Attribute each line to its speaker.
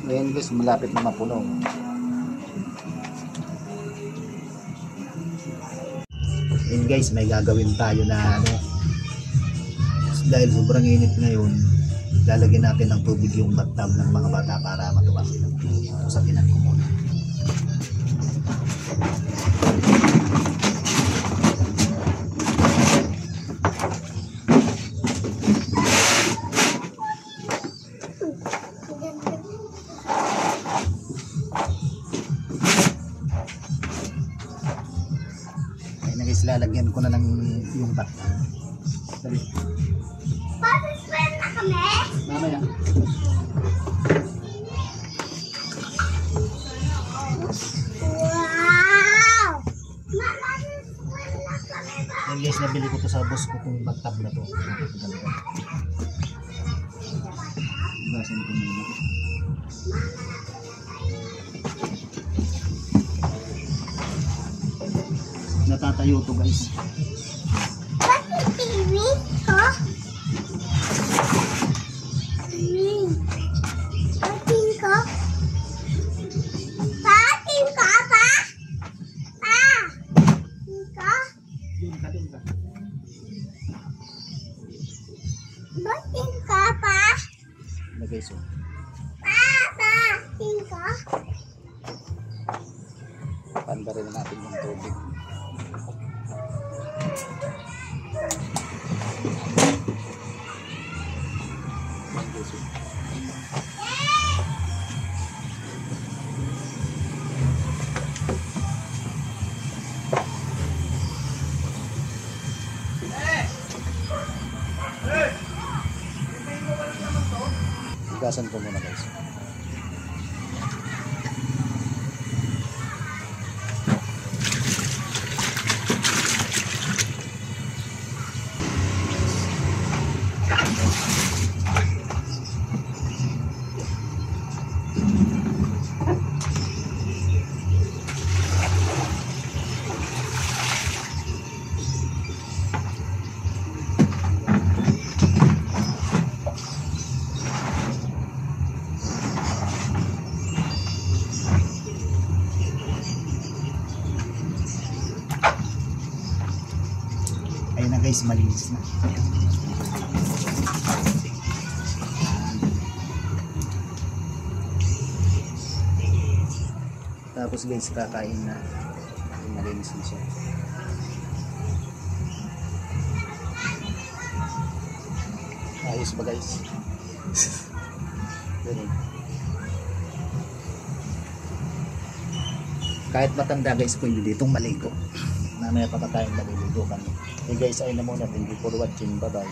Speaker 1: Ngayon guys, malapit na mapuno. Ngayon guys, may gagawin tayo na ano, dahil sobrang init ngayon, lalagyan natin ng tubig yung bathtub ng mga bata para matuwa sila. So, sabihan ko muna. Ayun na guys, lalagyan ko na ng yung bathtub. Sabi.
Speaker 2: Pasispan na kami?
Speaker 1: Mamaya.
Speaker 2: Wow! Pasispan na kami ba?
Speaker 1: Yan guys, nabili ko to sa boss ko kung bathtub na to. Basin ko muna. Natatayo to guys.
Speaker 2: Bakit TV? Ha? Pating ka? Pating ka pa? Pa? Pating ka?
Speaker 1: Doon ka, doon ka.
Speaker 2: Pating ka pa?
Speaker 1: Na guys, oh.
Speaker 2: Pa? Pating ka?
Speaker 1: Panda rin natin yung tubig. Higasan ko muna guys. Ayun na guys, malinis na. Tapos guys, kakain na. Malinis na siya. Ayos ba guys? Ganun. Kahit matanda guys, pwede ditong maligo. Mamaya pa tayong maliligo kami. Hey guys, ayun na muna. Thank you for watching. Bye bye.